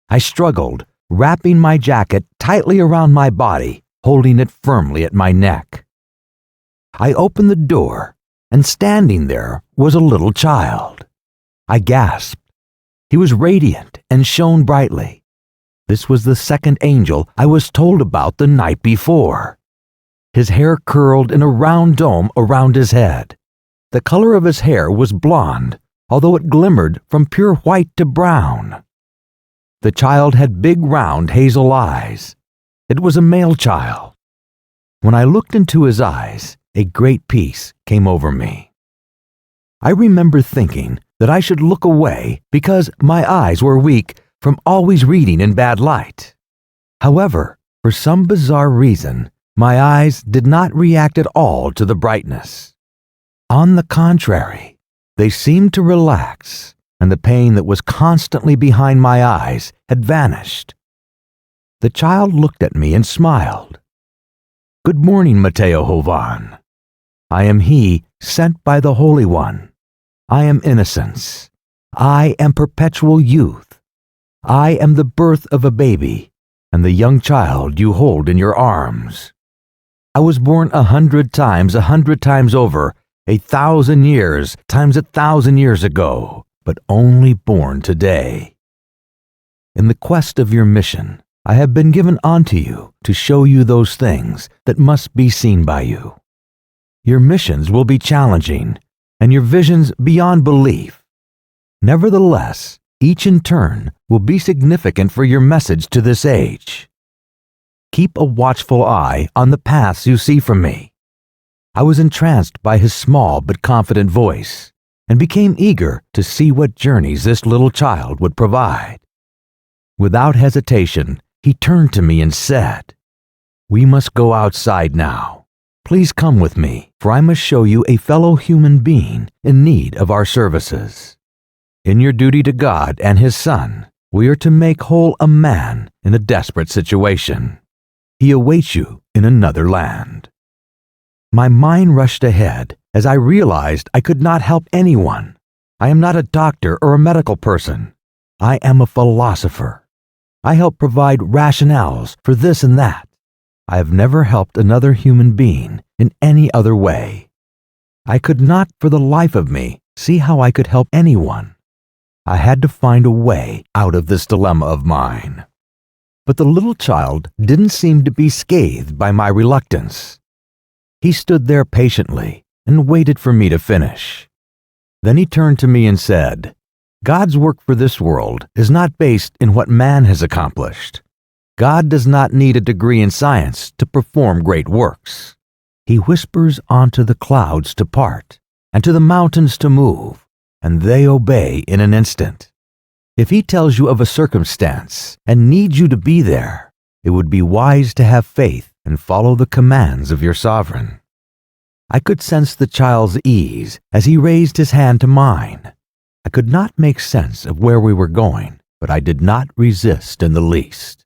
I struggled, wrapping my jacket tightly around my body, holding it firmly at my neck. I opened the door, and standing there was a little child. I gasped. He was radiant and shone brightly. This was the second angel I was told about the night before. His hair curled in a round dome around his head. The color of his hair was blonde, although it glimmered from pure white to brown. The child had big round hazel eyes. It was a male child. When I looked into his eyes, a great peace came over me. I remember thinking that I should look away because my eyes were weak from always reading in bad light. However, for some bizarre reason, my eyes did not react at all to the brightness. On the contrary, they seemed to relax, and the pain that was constantly behind my eyes had vanished. The child looked at me and smiled. "Good morning, Mateo Jovan. I am he sent by the Holy One. I am innocence. I am perpetual youth. I am the birth of a baby and the young child you hold in your arms. I was born 100 times over, 1,000 years times 1,000 years ago, but only born today. In the quest of your mission, I have been given unto you to show you those things that must be seen by you. Your missions will be challenging, and your visions beyond belief. Nevertheless, each in turn will be significant for your message to this age. Keep a watchful eye on the paths you see from me." I was entranced by his small but confident voice, and became eager to see what journeys this little child would provide. Without hesitation, he turned to me and said, "We must go outside now. Please come with me, for I must show you a fellow human being in need of our services. In your duty to God and His Son, we are to make whole a man in a desperate situation. He awaits you in another land." My mind rushed ahead as I realized I could not help anyone. I am not a doctor or a medical person. I am a philosopher. I help provide rationales for this and that. I have never helped another human being in any other way. I could not for the life of me see how I could help anyone. I had to find a way out of this dilemma of mine. But the little child didn't seem to be scathed by my reluctance. He stood there patiently, and waited for me to finish. Then he turned to me and said, "God's work for this world is not based in what man has accomplished. God does not need a degree in science to perform great works. He whispers onto the clouds to part, and to the mountains to move, and they obey in an instant. If he tells you of a circumstance and needs you to be there, it would be wise to have faith and follow the commands of your sovereign." I could sense the child's ease as he raised his hand to mine. I could not make sense of where we were going, but I did not resist in the least.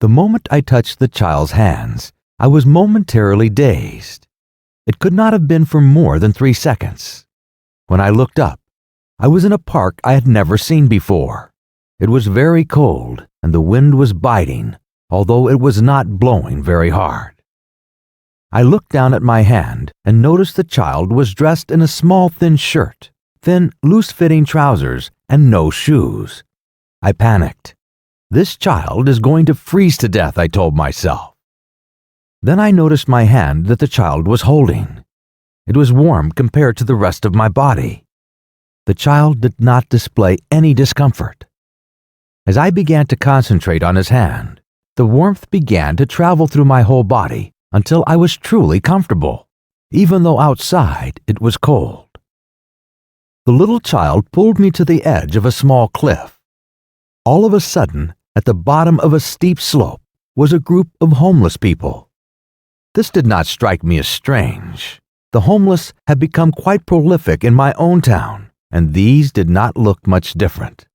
The moment I touched the child's hands, I was momentarily dazed. It could not have been for more than 3 seconds. When I looked up, I was in a park I had never seen before. It was very cold, and the wind was biting, although it was not blowing very hard. I looked down at my hand and noticed the child was dressed in a small thin shirt, thin, loose-fitting trousers, and no shoes. I panicked. This child is going to freeze to death, I told myself. Then I noticed my hand that the child was holding. It was warm compared to the rest of my body. The child did not display any discomfort. As I began to concentrate on his hand, the warmth began to travel through my whole body until I was truly comfortable, even though outside it was cold. The little child pulled me to the edge of a small cliff. All of a sudden, at the bottom of a steep slope, was a group of homeless people. This did not strike me as strange. The homeless had become quite prolific in my own town, and these did not look much different.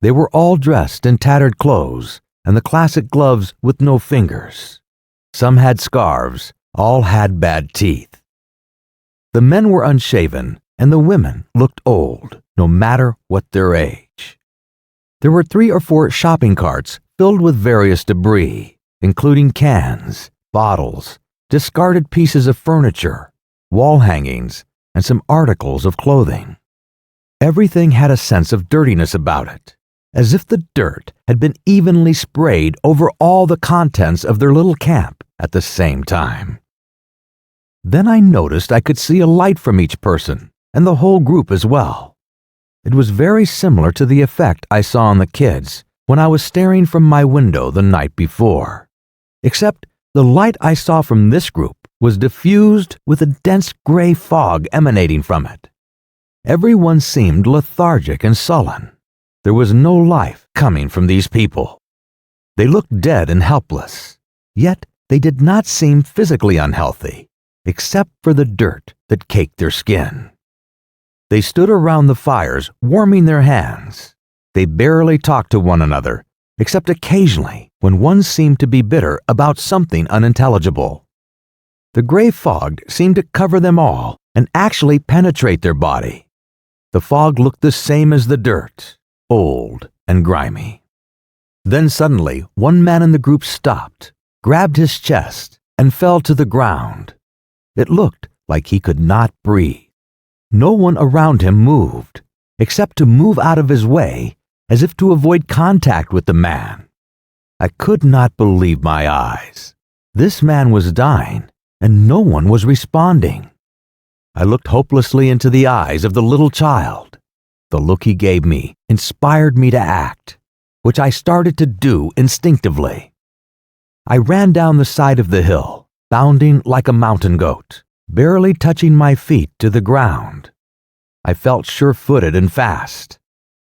They were all dressed in tattered clothes and the classic gloves with no fingers. Some had scarves, all had bad teeth. The men were unshaven, and the women looked old, no matter what their age. There were 3 or 4 shopping carts filled with various debris, including cans, bottles, discarded pieces of furniture, wall hangings, and some articles of clothing. Everything had a sense of dirtiness about it, as if the dirt had been evenly sprayed over all the contents of their little camp at the same time. Then I noticed I could see a light from each person, and the whole group as well. It was very similar to the effect I saw on the kids when I was staring from my window the night before, except the light I saw from this group was diffused with a dense gray fog emanating from it. Everyone seemed lethargic and sullen. There was no life coming from these people. They looked dead and helpless, yet they did not seem physically unhealthy, except for the dirt that caked their skin. They stood around the fires, warming their hands. They barely talked to one another, except occasionally when one seemed to be bitter about something unintelligible. The gray fog seemed to cover them all and actually penetrate their body. The fog looked the same as the dirt, old and grimy. Then suddenly, one man in the group stopped, grabbed his chest, and fell to the ground. It looked like he could not breathe. No one around him moved, except to move out of his way as if to avoid contact with the man. I could not believe my eyes. This man was dying, and no one was responding. I looked hopelessly into the eyes of the little child. The look he gave me inspired me to act, which I started to do instinctively. I ran down the side of the hill, bounding like a mountain goat, barely touching my feet to the ground. I felt sure-footed and fast.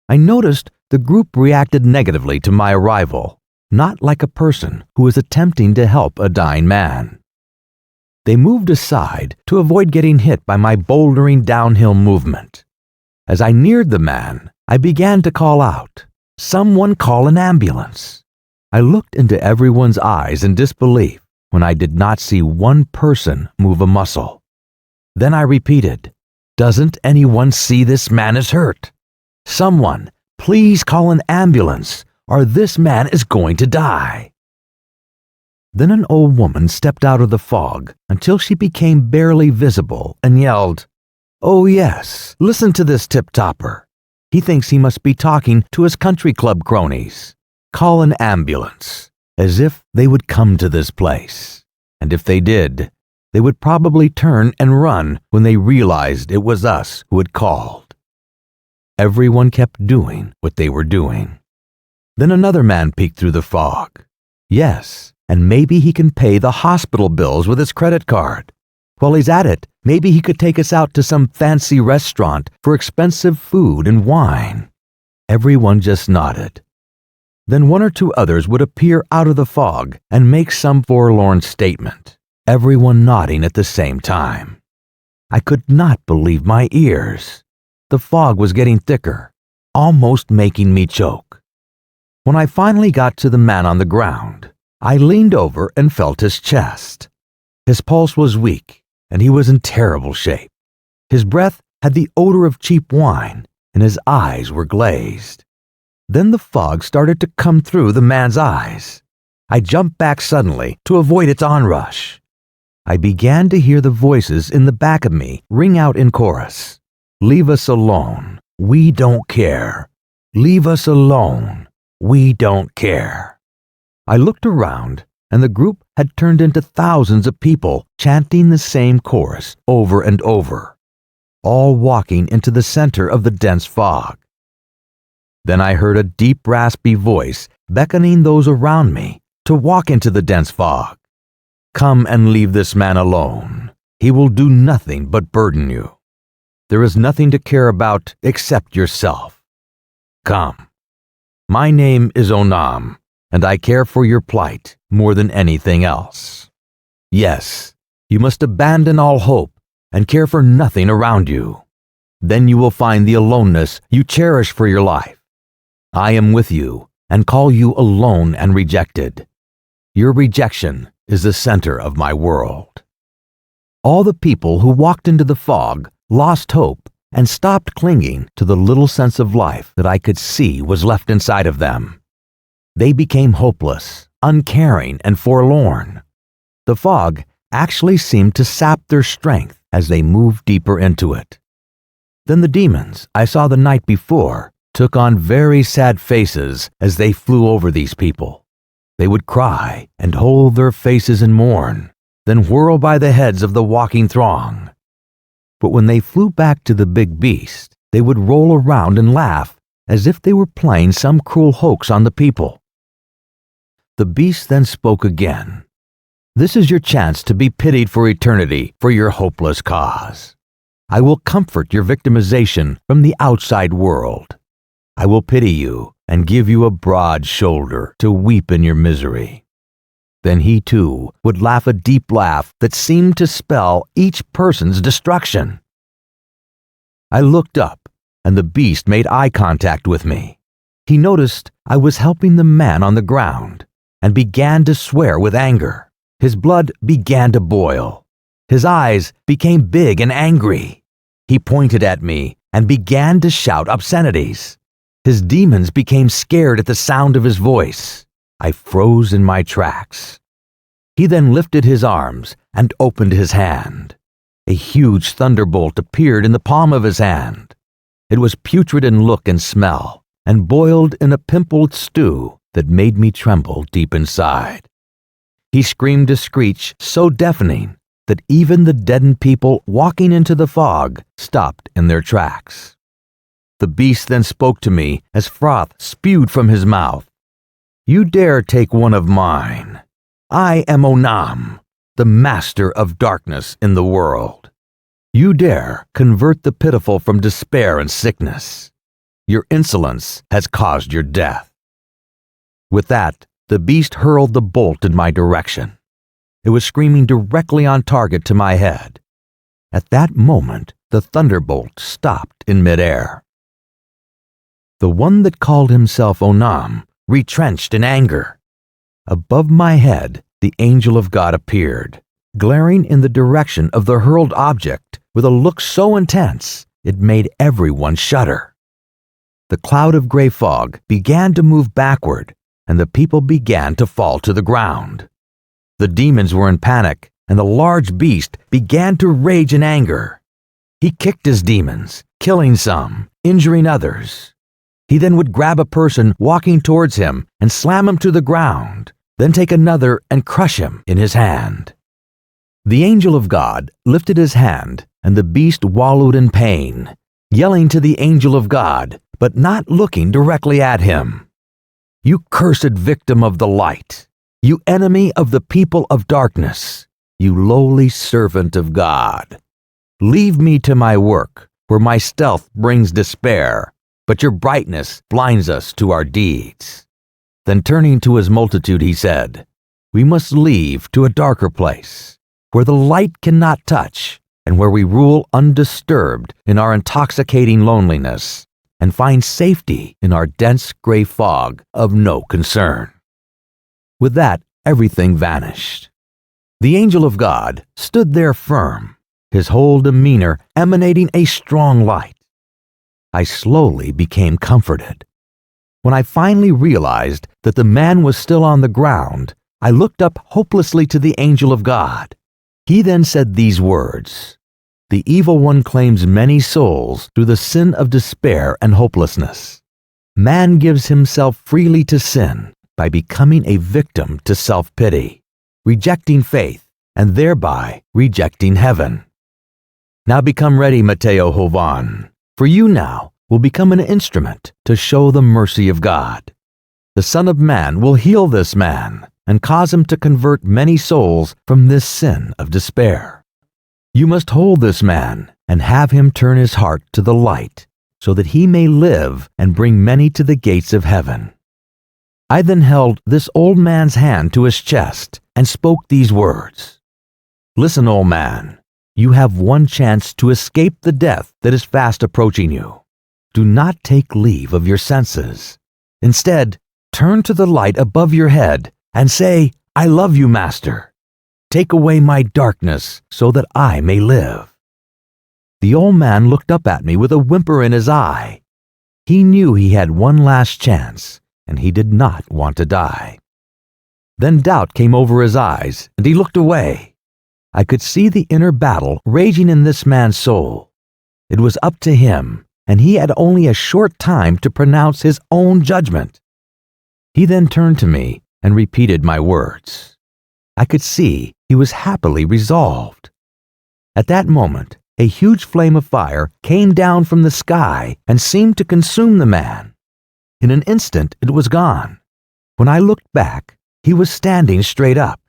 I noticed the group reacted negatively to my arrival, not like a person who was attempting to help a dying man. They moved aside to avoid getting hit by my bouldering downhill movement. As I neared the man, I began to call out, "Someone call an ambulance." I looked into everyone's eyes in disbelief when I did not see one person move a muscle. Then I repeated, "Doesn't anyone see this man is hurt? Someone, please call an ambulance, or this man is going to die." Then an old woman stepped out of the fog until she became barely visible and yelled, "Oh yes, listen to this tip-topper. He thinks he must be talking to his country club cronies. Call an ambulance," as if they would come to this place. And if they did, they would probably turn and run when they realized it was us who had called. Everyone kept doing what they were doing. Then another man peeked through the fog. Yes, and maybe he can pay the hospital bills with his credit card. While he's at it, maybe he could take us out to some fancy restaurant for expensive food and wine. Everyone just nodded. Then one or two others would appear out of the fog and make some forlorn statement, everyone nodding at the same time. I could not believe my ears. The fog was getting thicker, almost making me choke. When I finally got to the man on the ground, I leaned over and felt his chest. His pulse was weak, and he was in terrible shape. His breath had the odor of cheap wine, and his eyes were glazed. Then the fog started to come through the man's eyes. I jumped back suddenly to avoid its onrush. I began to hear the voices in the back of me ring out in chorus. "Leave us alone. We don't care. Leave us alone. We don't care." I looked around, and the group had turned into thousands of people chanting the same chorus over and over, all walking into the center of the dense fog. Then I heard a deep, raspy voice beckoning those around me to walk into the dense fog. "Come and leave this man alone. He will do nothing but burden you. There is nothing to care about except yourself. Come. My name is Onam, and I care for your plight more than anything else. Yes, you must abandon all hope and care for nothing around you. Then you will find the aloneness you cherish for your life. I am with you and call you alone and rejected. Your rejection is the center of my world." All the people who walked into the fog lost hope and stopped clinging to the little sense of life that I could see was left inside of them. They became hopeless, uncaring, and forlorn. The fog actually seemed to sap their strength as they moved deeper into it. Then the demons I saw the night before took on very sad faces as they flew over these people. They would cry and hold their faces and mourn, then whirl by the heads of the walking throng. But when they flew back to the big beast, they would roll around and laugh as if they were playing some cruel hoax on the people. The beast then spoke again. "This is your chance to be pitied for eternity for your hopeless cause. I will comfort your victimization from the outside world. I will pity you and give you a broad shoulder to weep in your misery." Then he too would laugh a deep laugh that seemed to spell each person's destruction. I looked up, and the beast made eye contact with me. He noticed I was helping the man on the ground, and began to swear with anger. His blood began to boil. His eyes became big and angry. He pointed at me and began to shout obscenities. His demons became scared at the sound of his voice. I froze in my tracks. He then lifted his arms and opened his hand. A huge thunderbolt appeared in the palm of his hand. It was putrid in look and smell, and boiled in a pimpled stew that made me tremble deep inside. He screamed a screech so deafening that even the deadened people walking into the fog stopped in their tracks. The beast then spoke to me as froth spewed from his mouth. "You dare take one of mine. I am Onam, the master of darkness in the world. You dare convert the pitiful from despair and sickness. Your insolence has caused your death." With that, the beast hurled the bolt in my direction. It was screaming directly on target to my head. At that moment, the thunderbolt stopped in midair. The one that called himself Onam retrenched in anger. Above my head, the angel of God appeared, glaring in the direction of the hurled object with a look so intense it made everyone shudder. The cloud of gray fog began to move backward, and the people began to fall to the ground. The demons were in panic, and the large beast began to rage in anger. He kicked his demons, killing some, injuring others. He then would grab a person walking towards him and slam him to the ground, then take another and crush him in his hand. The angel of God lifted his hand, and the beast wallowed in pain, yelling to the angel of God, but not looking directly at him. "You cursed victim of the light, you enemy of the people of darkness, you lowly servant of God. Leave me to my work, where my stealth brings despair, but your brightness blinds us to our deeds." Then turning to his multitude, he said, "We must leave to a darker place, where the light cannot touch, and where we rule undisturbed in our intoxicating loneliness, and find safety in our dense gray fog of no concern." With that, everything vanished. The angel of God stood there firm, his whole demeanor emanating a strong light. I slowly became comforted. When I finally realized that the man was still on the ground, I looked up hopelessly to the angel of God. He then said these words, "The evil one claims many souls through the sin of despair and hopelessness. Man gives himself freely to sin by becoming a victim to self-pity, rejecting faith, and thereby rejecting heaven. Now become ready, Mateo Jovan, for you now will become an instrument to show the mercy of God. The Son of Man will heal this man and cause him to convert many souls from this sin of despair. You must hold this man and have him turn his heart to the light, so that he may live and bring many to the gates of heaven." I then held this old man's hand to his chest and spoke these words, "Listen, old man, you have one chance to escape the death that is fast approaching you. Do not take leave of your senses. Instead, turn to the light above your head and say, 'I love you, Master. Take away my darkness so that I may live.'" The old man looked up at me with a whimper in his eye. He knew he had one last chance, and he did not want to die. Then doubt came over his eyes, and he looked away. I could see the inner battle raging in this man's soul. It was up to him, and he had only a short time to pronounce his own judgment. He then turned to me and repeated my words. I could see he was happily resolved. At that moment, a huge flame of fire came down from the sky and seemed to consume the man. In an instant, it was gone. When I looked back, he was standing straight up.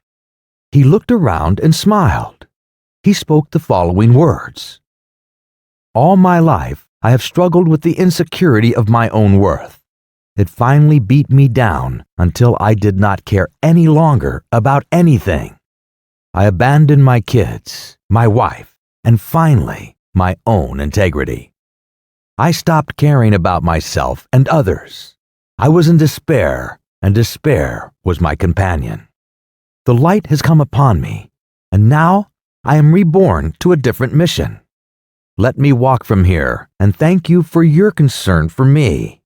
He looked around and smiled. He spoke the following words. "All my life, I have struggled with the insecurity of my own worth. It finally beat me down until I did not care any longer about anything. I abandoned my kids, my wife, and finally, my own integrity. I stopped caring about myself and others. I was in despair, and despair was my companion. The light has come upon me, and now I am reborn to a different mission. Let me walk from here and thank you for your concern for me.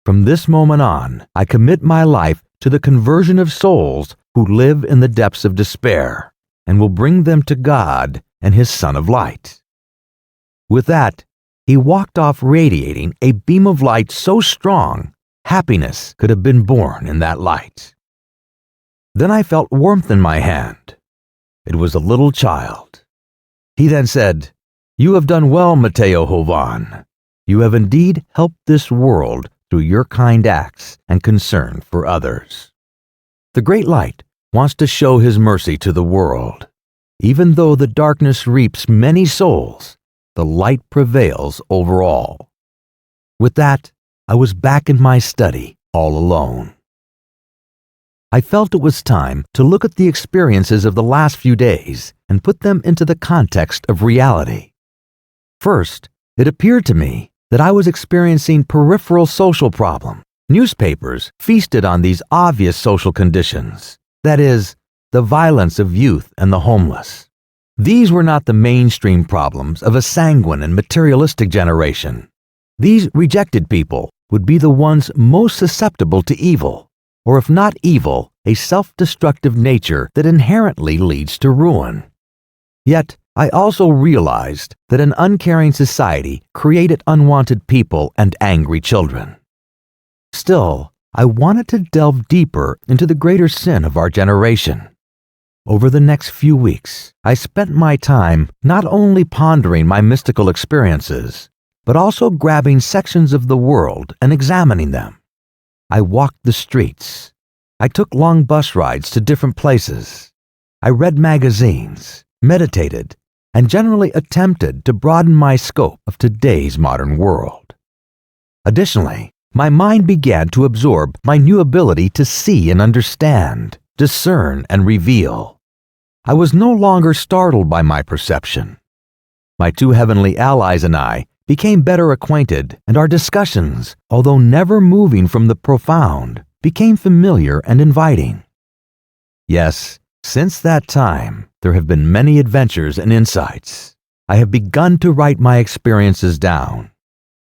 From this moment on, I commit my life to the conversion of souls who live in the depths of despair, and will bring them to God and His Son of Light." With that, he walked off radiating a beam of light so strong, happiness could have been born in that light. Then I felt warmth in my hand. It was a little child. He then said, "You have done well, Mateo Jovan. You have indeed helped this world through your kind acts and concern for others. The great light wants to show His mercy to the world. Even though the darkness reaps many souls, the light prevails over all." With that, I was back in my study all alone. I felt it was time to look at the experiences of the last few days and put them into the context of reality. First, it appeared to me that I was experiencing peripheral social problems. Newspapers feasted on these obvious social conditions, that is, the violence of youth and the homeless. These were not the mainstream problems of a sanguine and materialistic generation. These rejected people would be the ones most susceptible to evil, or if not evil, a self-destructive nature that inherently leads to ruin. Yet, I also realized that an uncaring society created unwanted people and angry children. Still, I wanted to delve deeper into the greater sin of our generation. Over the next few weeks, I spent my time not only pondering my mystical experiences, but also grabbing sections of the world and examining them. I walked the streets. I took long bus rides to different places. I read magazines, meditated, and generally attempted to broaden my scope of today's modern world. Additionally, my mind began to absorb my new ability to see and understand, discern and reveal. I was no longer startled by my perception. My two heavenly allies and I became better acquainted, and our discussions, although never moving from the profound, became familiar and inviting. Yes, since that time, there have been many adventures and insights. I have begun to write my experiences down.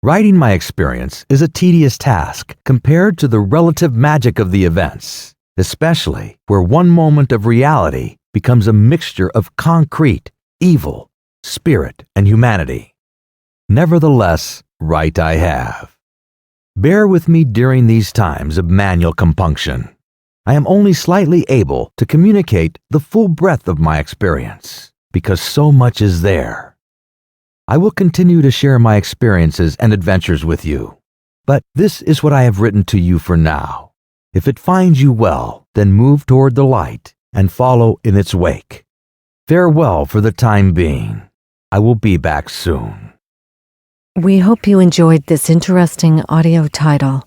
Writing my experience is a tedious task compared to the relative magic of the events, especially where one moment of reality becomes a mixture of concrete, evil, spirit, and humanity. Nevertheless, write I have. Bear with me during these times of manual compunction. I am only slightly able to communicate the full breadth of my experience, because so much is there. I will continue to share my experiences and adventures with you, but this is what I have written to you for now. If it finds you well, then move toward the light and follow in its wake. Farewell for the time being. I will be back soon. We hope you enjoyed this interesting audio title.